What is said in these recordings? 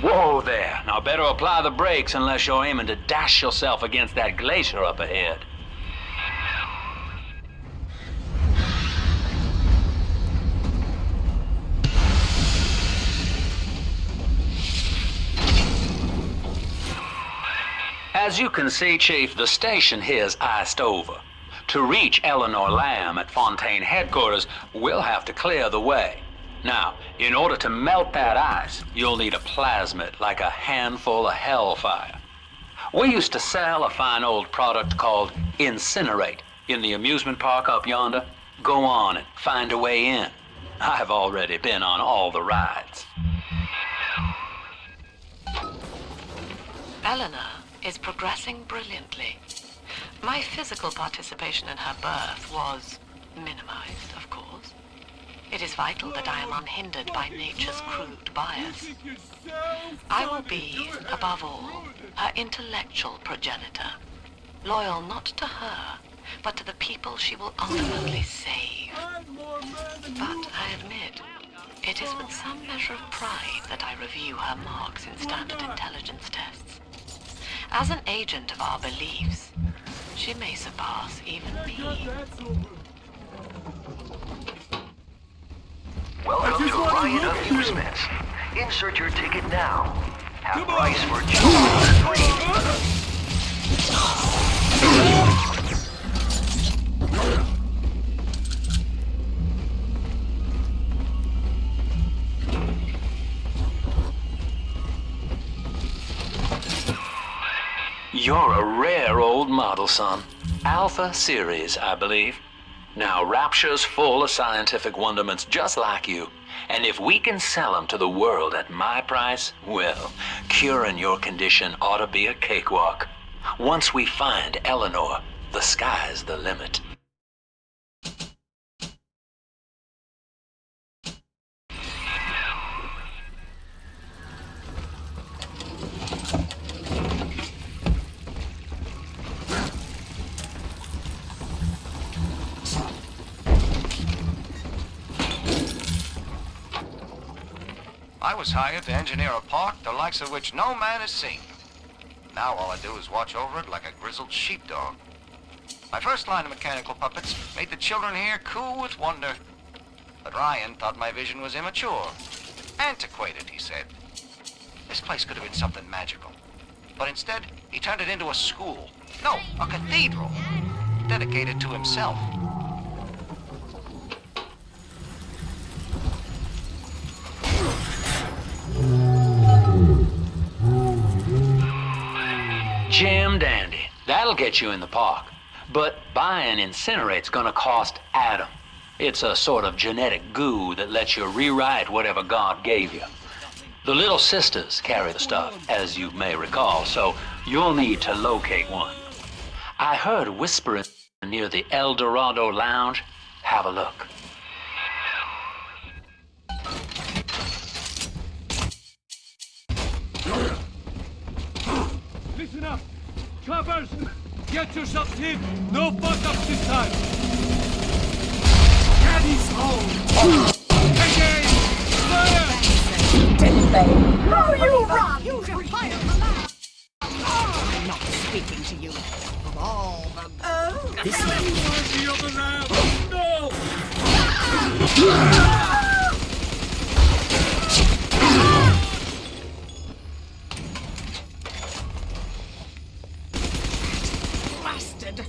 Whoa there. Now better apply the brakes unless you're aiming to dash yourself against that glacier up ahead. As you can see, Chief, the station here's iced over. To reach Eleanor Lamb at Fontaine headquarters, we'll have to clear the way. Now, in order to melt that ice, you'll need a plasmid, like a handful of hellfire. We used to sell a fine old product called Incinerate in the amusement park up yonder. Go on and find a way in. I've already been on all the rides. Eleanor is progressing brilliantly. My physical participation in her birth was minimized, of course. It is vital that I am unhindered by nature's crude bias. I will be, above all, her intellectual progenitor, loyal not to her, but to the people she will ultimately save. But I admit, it is with some measure of pride that I review her marks in standard intelligence tests. As an agent of our beliefs, she may surpass even me. Welcome to Ryan Amusements. Insert your ticket now. Have price for children's dreams. You're a rare old model, son. Alpha Series, I believe. Now, Rapture's full of scientific wonderments just like you. And if we can sell them to the world at my price, well, curing your condition ought to be a cakewalk. Once we find Eleanor, the sky's the limit. I was hired to engineer a park the likes of which no man has seen. Now all I do is watch over it like a grizzled sheepdog. My first line of mechanical puppets made the children here coo with wonder. But Ryan thought my vision was immature. Antiquated, he said. This place could have been something magical. But instead, he turned it into a school. No, a cathedral. Dedicated to himself. Jim dandy. That'll get you in the park. But buying Incinerate's gonna cost Adam. It's a sort of genetic goo that lets you rewrite whatever God gave you. The little sisters carry the stuff, as you may recall, so you'll need to locate one. I heard whispering near the El Dorado Lounge. Have a look. Listen up! Choppers! Get yourselves in! No fuck-ups this time! Daddy's home! Again! Fire! No, you run! You just fire the man! I'm not speaking to you. Of all the... Oh! This is the other lab! No! Bastard!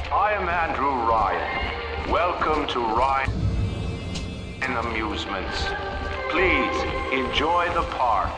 I am Andrew Ryan. Welcome to Ryan Amusements. Please enjoy the park.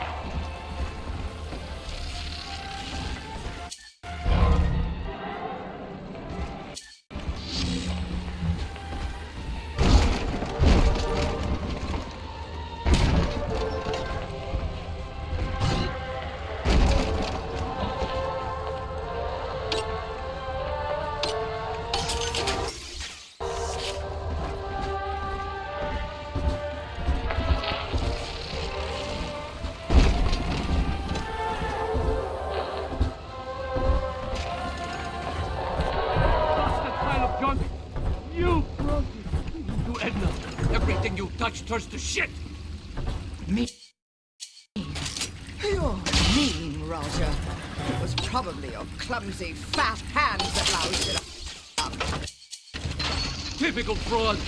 You brought it to Edna. Everything you touch turns to shit. Me. You're mean, Roger. It was probably your clumsy, fat hands that loused it up. Typical fraud.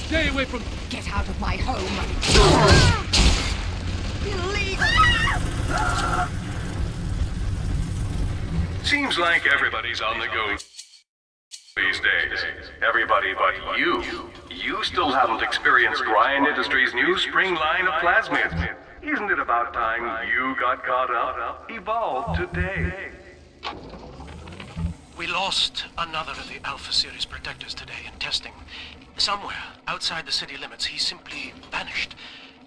Stay away from... Get out of my home. Illegal. Seems like everybody's on the go these days. Everybody but you. You still haven't experienced Ryan Industries' new spring line of plasmids. Isn't it about time you got caught up? Evolved today. We lost another of the Alpha Series protectors today in testing. Somewhere outside the city limits, he simply vanished.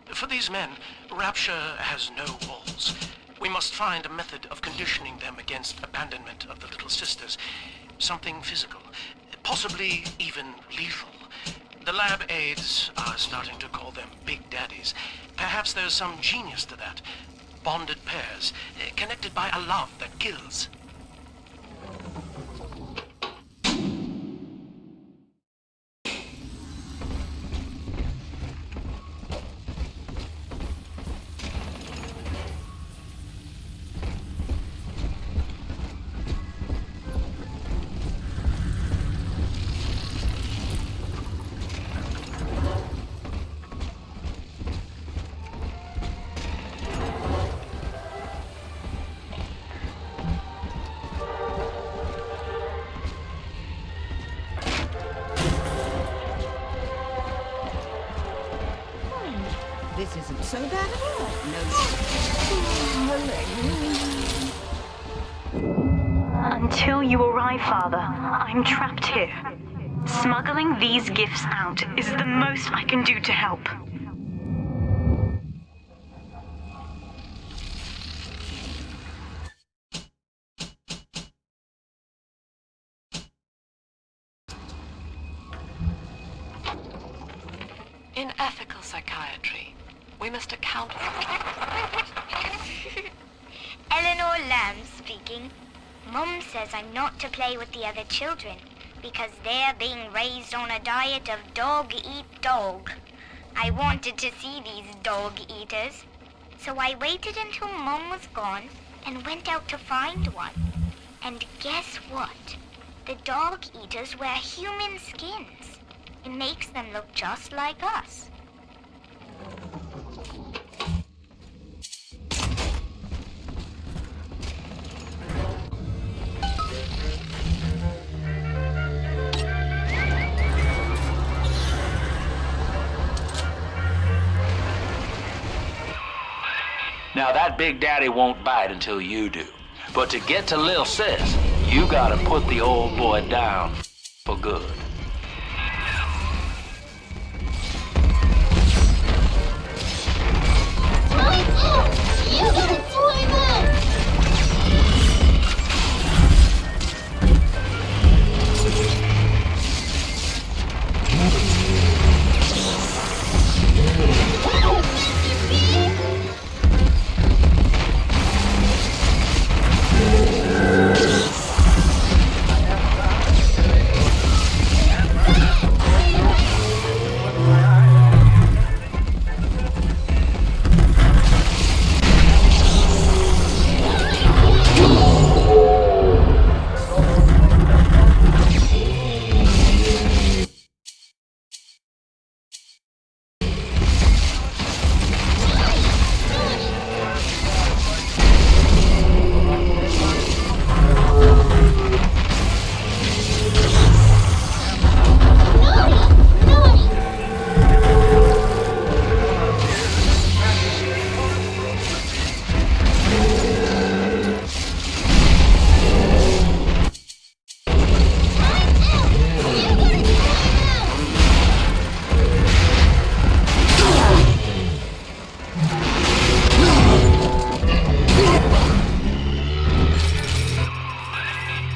For these men, Rapture has no walls. We must find a method of conditioning them against abandonment of the Little Sisters. Something physical, possibly even lethal. The lab aides are starting to call them Big Daddies. Perhaps there's some genius to that. Bonded pairs, connected by a love that kills. This isn't so bad at all. No. Until you arrive, Father, I'm trapped here. Smuggling these gifts out is the most I can do to help. In ethical psychiatry, we must account for... Eleanor Lamb speaking. Mum says I'm not to play with the other children because they're being raised on a diet of dog-eat-dog. I wanted to see these dog-eaters, so I waited until Mum was gone and went out to find one. And guess what? The dog-eaters wear human skins. It makes them look just like us. Now that Big Daddy won't bite until you do. But to get to Lil Sis, you gotta put the old boy down for good. You gotta time out!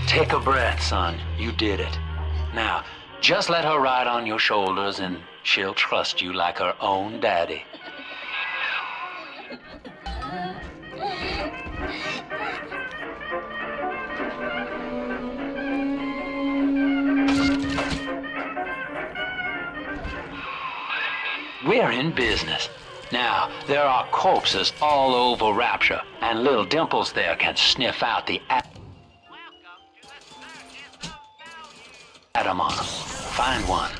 Take a breath, son. You did it. Now, just let her ride on your shoulders and she'll trust you like her own daddy. We're in business. Now, there are corpses all over Rapture, and little Dimples there can sniff out the atom on them. Find one.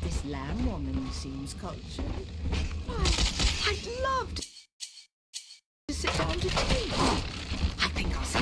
This lamb woman seems cultured. I'd love to sit down to tea. I think I'll say.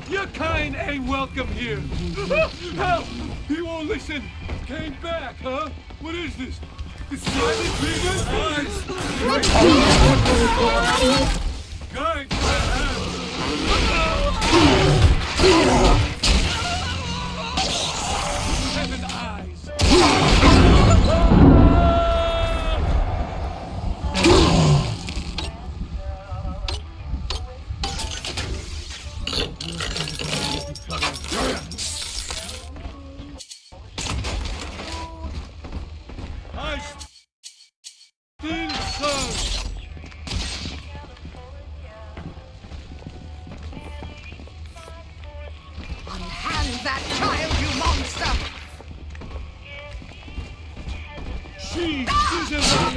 Your kind ain't welcome here. Help! He won't listen. Came back, huh? What is this? The silent treatment? Eyes! Guys, seven eyes. Unhand that child, you monster! She is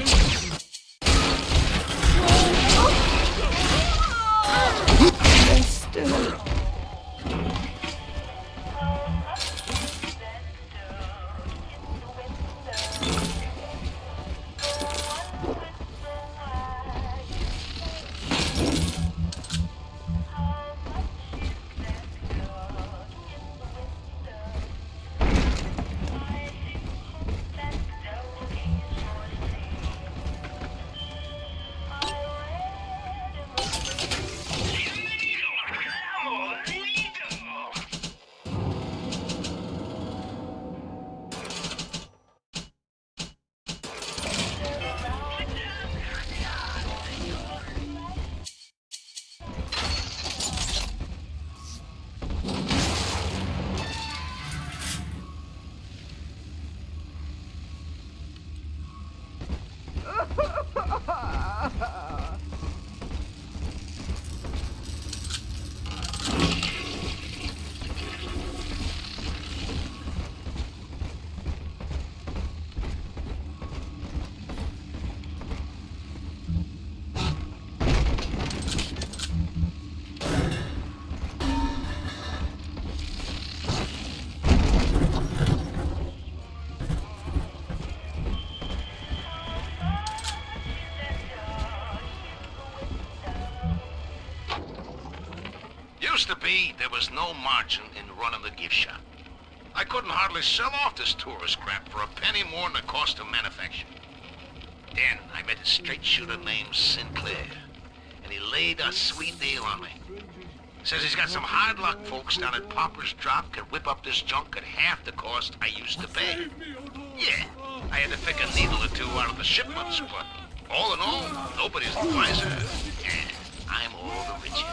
Used to be, there was no margin in running the gift shop. I couldn't hardly sell off this tourist crap for a penny more than the cost of manufacture. Then I met a straight shooter named Sinclair, and he laid a sweet deal on me. Says he's got some hard luck folks down at Popper's Drop can whip up this junk at half the cost I used to pay. Yeah, I had to pick a needle or two out of the shipments, but all in all, nobody's the wiser, and I'm all the richer.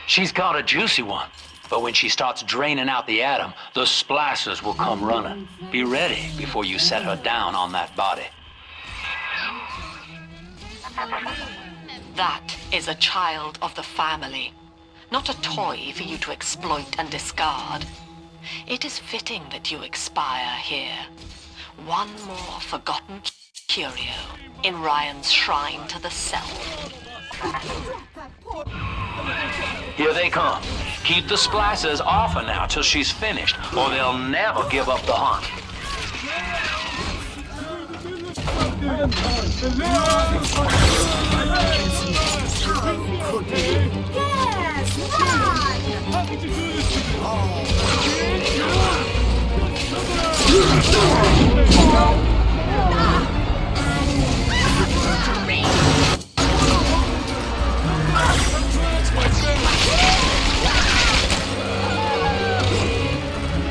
She's got a juicy one. But when she starts draining out the atom, the splicers will come running. Be ready before you set her down on that body. That is a child of the family, not a toy for you to exploit and discard. It is fitting that you expire here. One more forgotten curio in Ryan's shrine to the self. Here they come. Keep the splicers off her now till she's finished, or they'll never give up the hunt.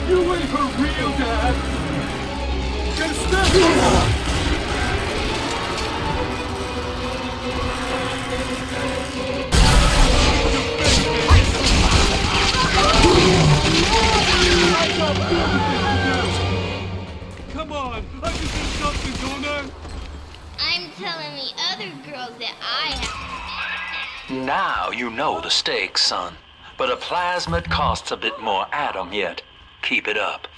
You ain't her real dad! Get a step! Come on, I can do something, don't I? I'm telling the other girls that I have. Now you know the stakes, son. But a plasmid costs a bit more atom yet. Keep it up.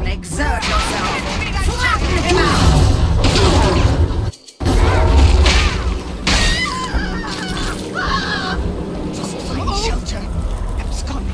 Exert yourself! Flatten him out! Just find shelter. Absconding.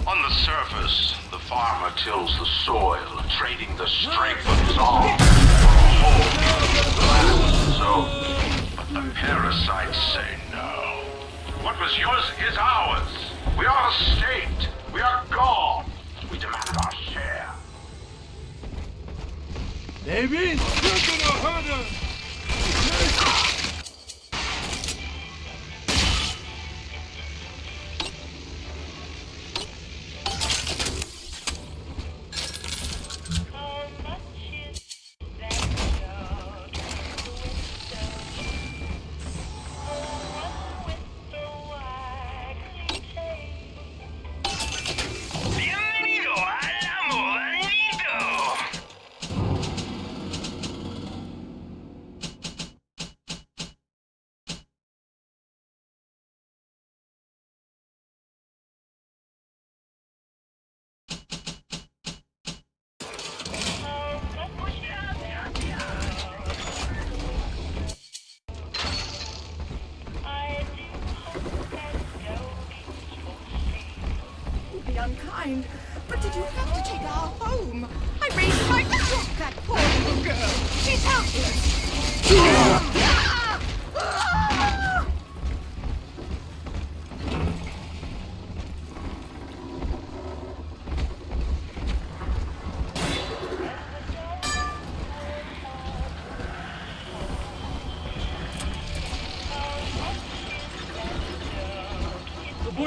On the surface, the farmer tills the soil, trading the strength of his arm for a whole so, but the parasites say no. What was yours is ours. We are a state. We are God. We demand our share. David, you're gonna hurt us! Unkind, but did you have to take our home? I raised my look, that poor little girl. She's helpless.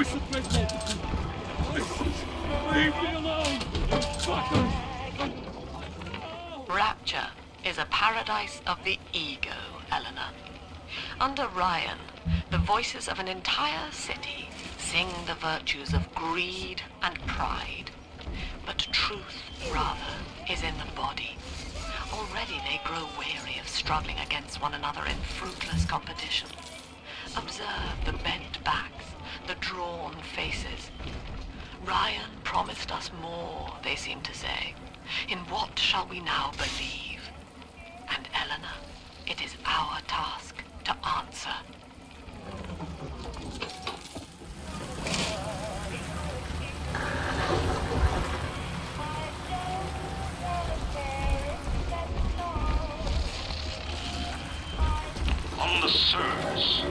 voice of great multitude. Leave me alone, you fuckers! Rapture is a paradise of the ego, Eleanor. Under Ryan, the voices of an entire city sing the virtues of greed and pride. But truth, rather, is in the body. Already they grow weary of struggling against one another in fruitless competition. Observe the bent backs, the drawn faces. Ryan promised us more, they seem to say. In what shall we now believe? And Eleanor, it is our task to answer. On the surface,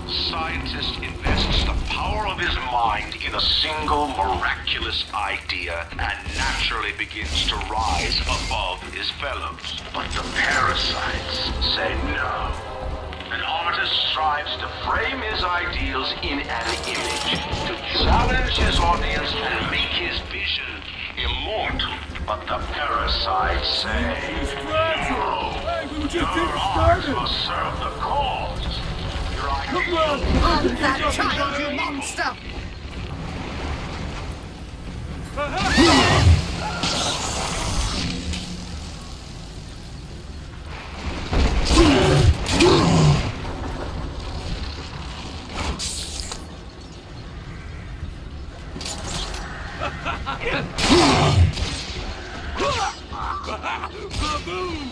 scientist invests the power of his mind in a single miraculous idea and naturally begins to rise above his fellows. But the parasites say no. An artist strives to frame his ideals in an image, to challenge his audience and make his vision immortal. But the parasites say no. Your art must serve the cause. Your ideals... On that child, you monster! Baboon!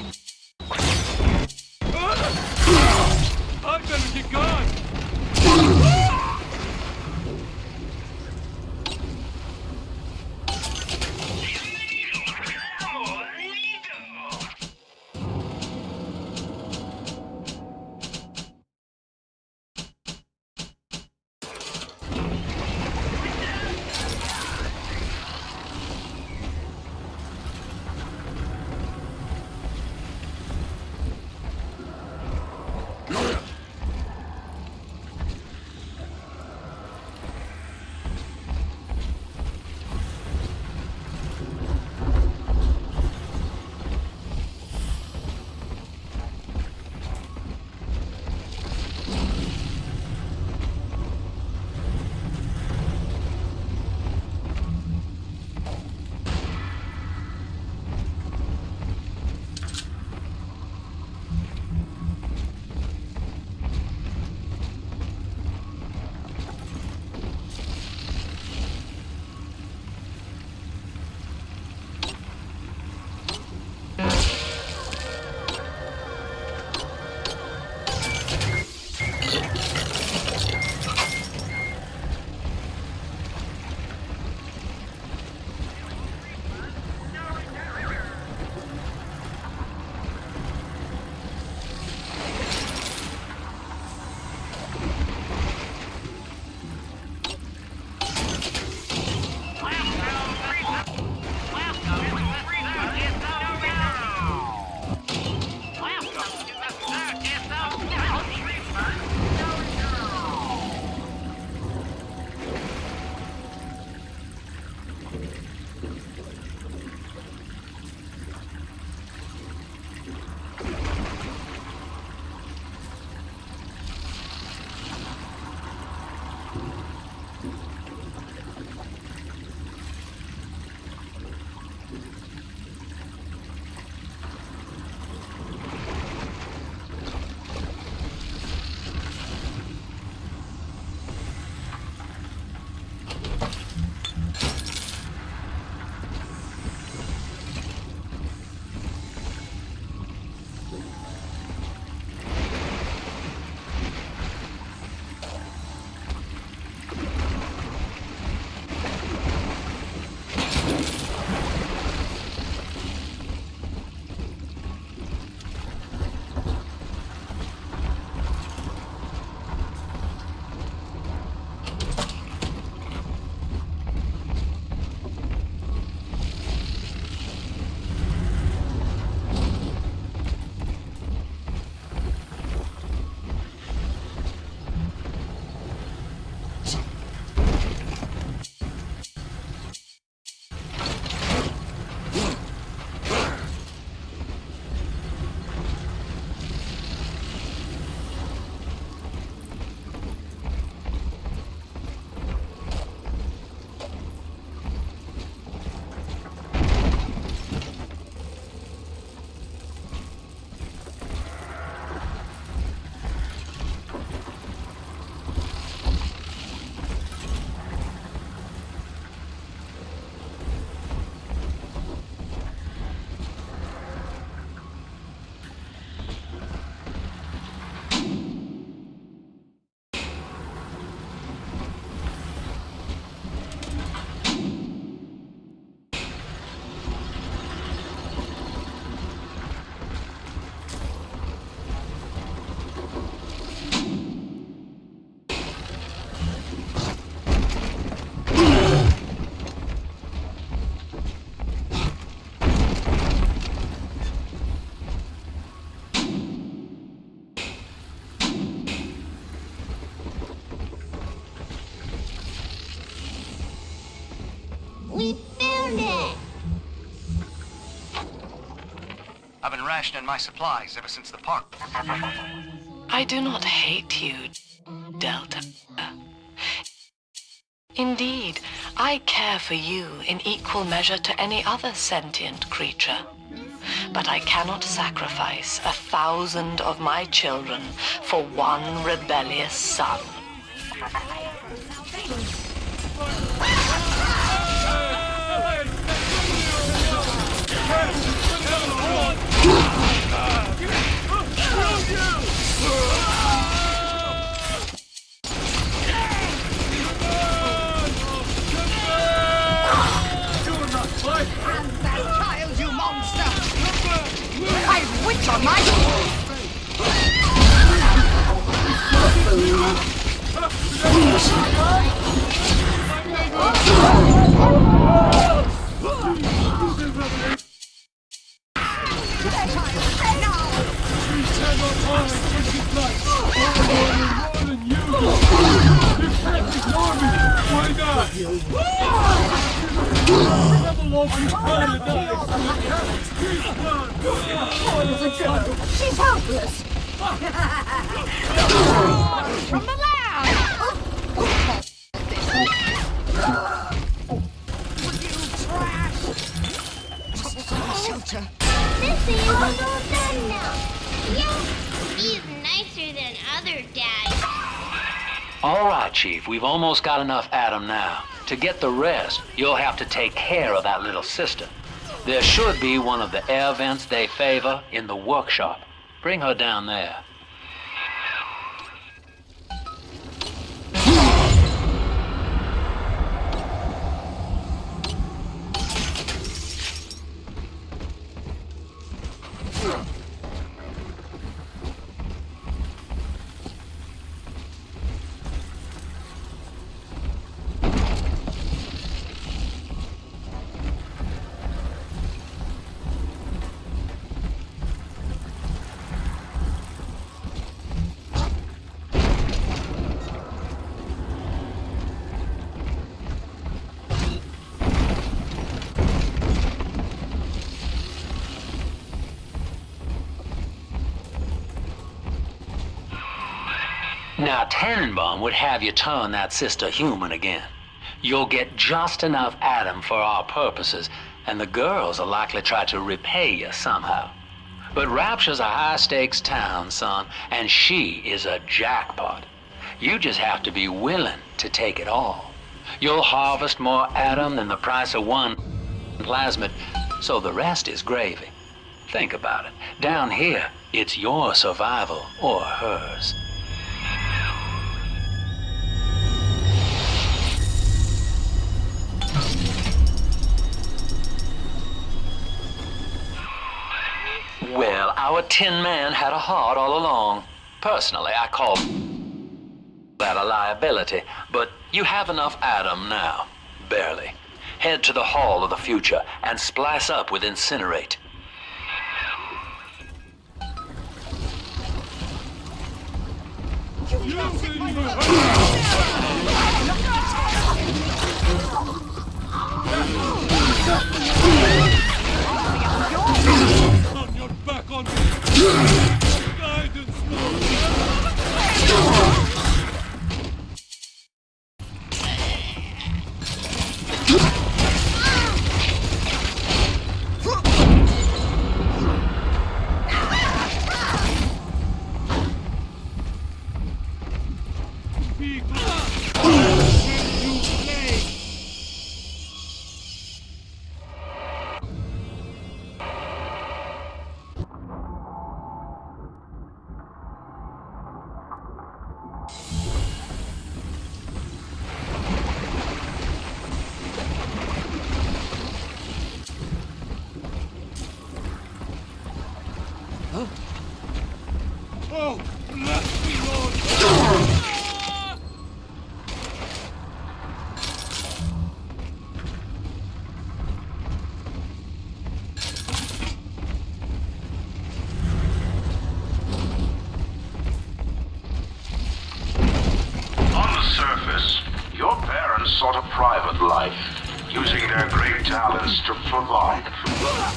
I better get going! We found it! I've been rationing my supplies ever since the park. I do not hate you, Delta. Indeed, I care for you in equal measure to any other sentient creature. But I cannot sacrifice 1,000 of my children for one rebellious son. Witch on my She's helpless. From the lab. Shelter. Sissy is all done now. Yeah, he's nicer than other dads. All right, Chief, we've almost got enough Adam now. To get the rest, you'll have to take care of that little sister. There should be one of the air vents they favor in the workshop. Bring her down there. Now, Tannenbaum would have you turn that sister human again. You'll get just enough Adam for our purposes, and the girls will likely try to repay you somehow. But Rapture's a high-stakes town, son, and she is a jackpot. You just have to be willing to take it all. You'll harvest more Adam than the price of one plasmid, so the rest is gravy. Think about it. Down here, it's your survival or hers. Well, our Tin Man had a heart all along. Personally, I call that a liability, but you have enough Adam now. Barely. Head to the Hall of the Future and splice up with Incinerate. Back on guidance Oh, bless me, Lord! On the surface, your parents sought a private life. using their great talents to provide.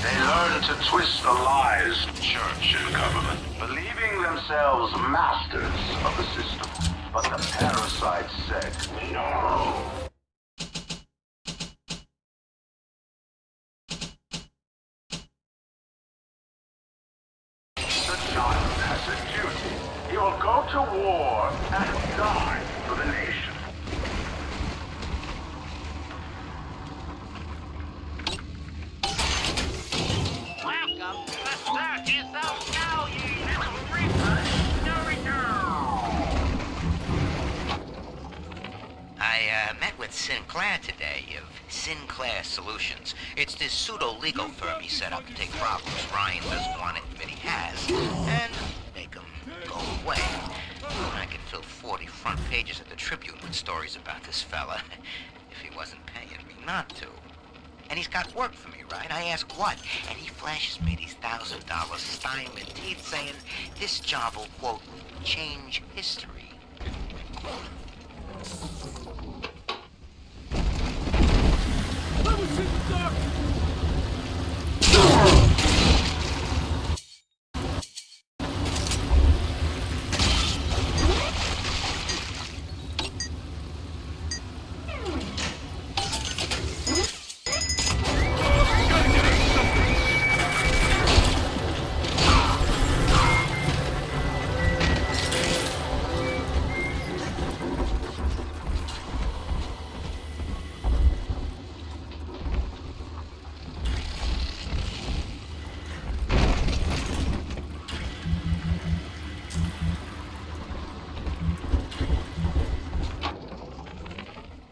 They learn to twist the lies of church and government, believing themselves masters of the system. But the parasites said no. The child has a duty. He will go to war and die for the nation. Welcome to the circus of now, ye little reapers. I met with Sinclair today of Sinclair Solutions. It's this pseudo-legal firm he set up to take problems Ryan doesn't want to admit he has, and make them go away. I could fill 40 front pages of the Tribune with stories about this fella, if he wasn't paying me not to. And he's got work for me, right? I ask what, and he flashes me these $1,000 styling teeth saying this job will, quote, change history. I was in the dark.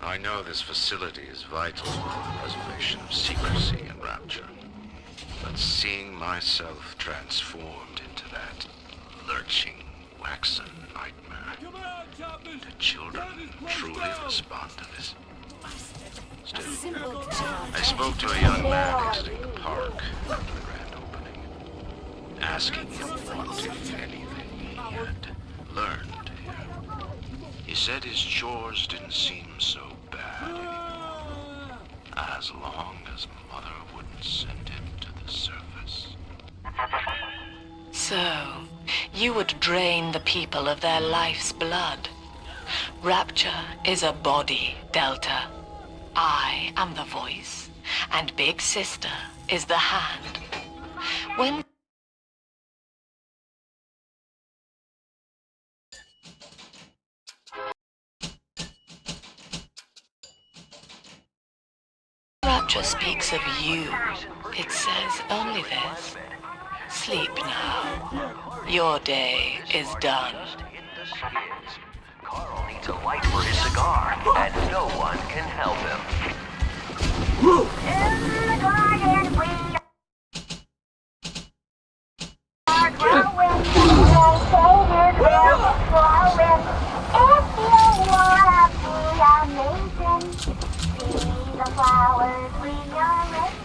I know this facility is vital to the preservation of secrecy and rapture, but seeing myself transformed into that lurching, waxen nightmare, the children truly respond to this. Still, I spoke to a young man exiting the park after the grand opening, asking him what, if anything, he had learned here. He said his chores didn't seem so bad anymore, as long as Mother wouldn't send him to the surface. So, you would drain the people of their life's blood. Rapture is a body, Delta. I am the voice, and Big Sister is the hand. When Rapture speaks of you, it says only this. Sleep now. Your day is done. Carl needs a light for his cigar, and no one can help him. In the garden we are growing. The shade is growing. If you wanna be amazing, see the flowers we are raising.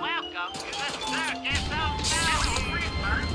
Welcome to the circus of now, ye reapers.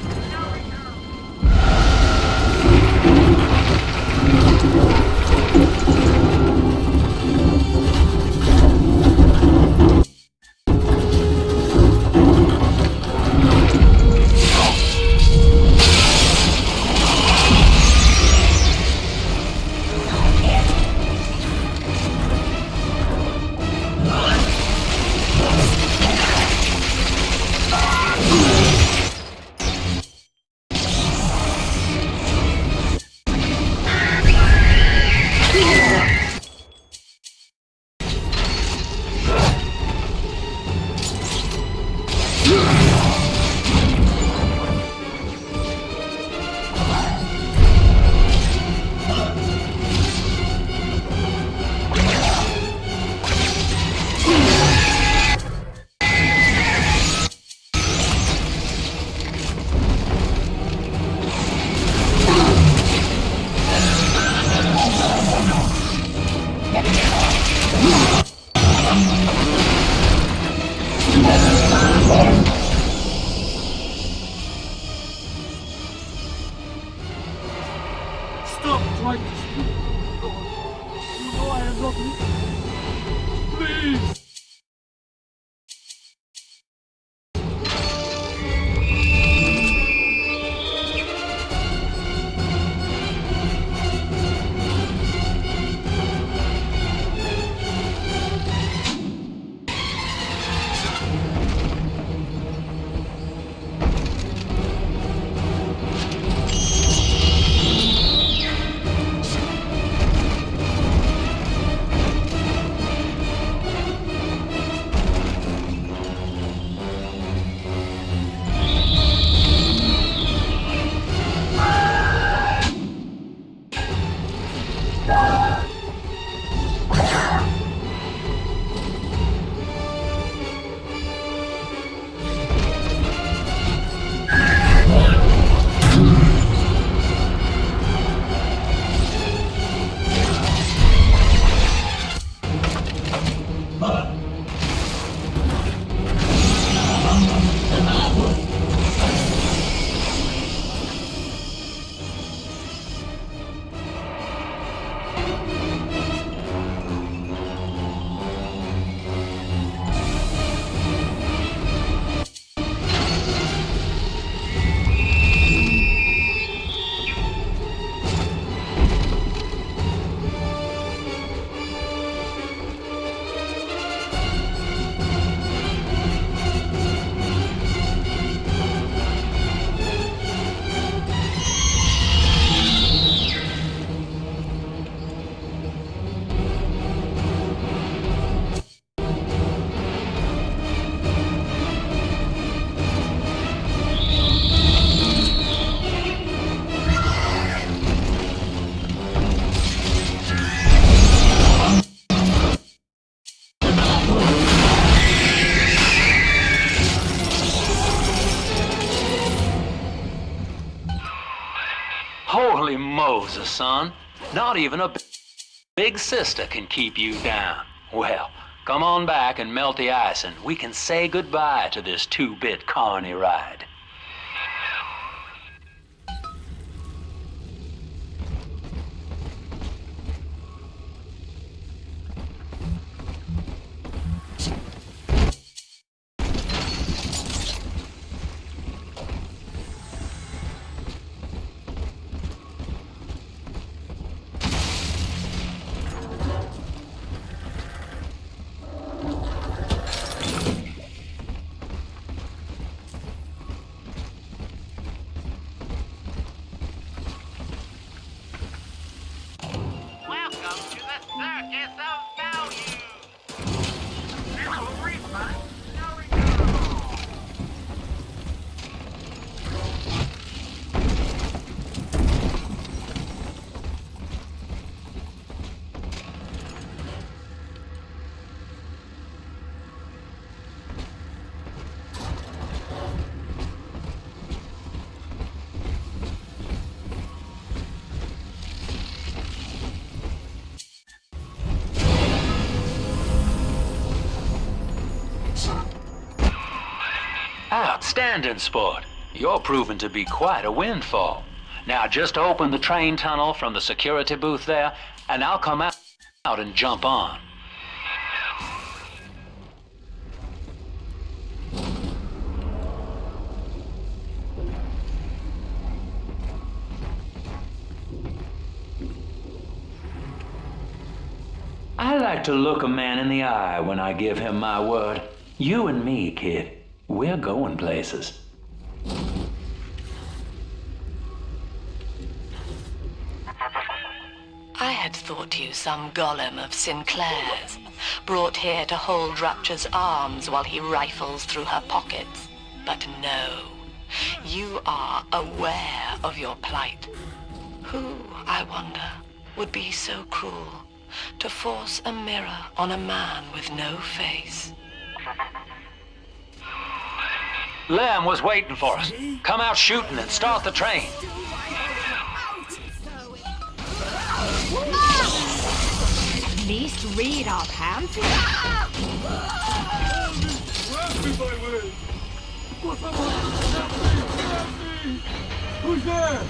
Stop trying to speak. You know I am not... Please! Holy Moses, son. Not even a big sister can keep you down. Well, come on back and melt the ice and we can say goodbye to this 2-bit carny ride. Welcome to the circus of value. Refund. Outstanding sport. You're proving to be quite a windfall. Now just open the train tunnel from the security booth there, and I'll come out and jump on. I like to look a man in the eye when I give him my word. You and me, kid. We're going places. I had thought you some golem of Sinclair's, brought here to hold Rapture's arms while he rifles through her pockets. But no, you are aware of your plight. Who, I wonder, would be so cruel to force a mirror on a man with no face? Lamb was waiting for us. Come out shooting and start the train. At least read our pamphlet. Grab me, my way! What's up? Who's there?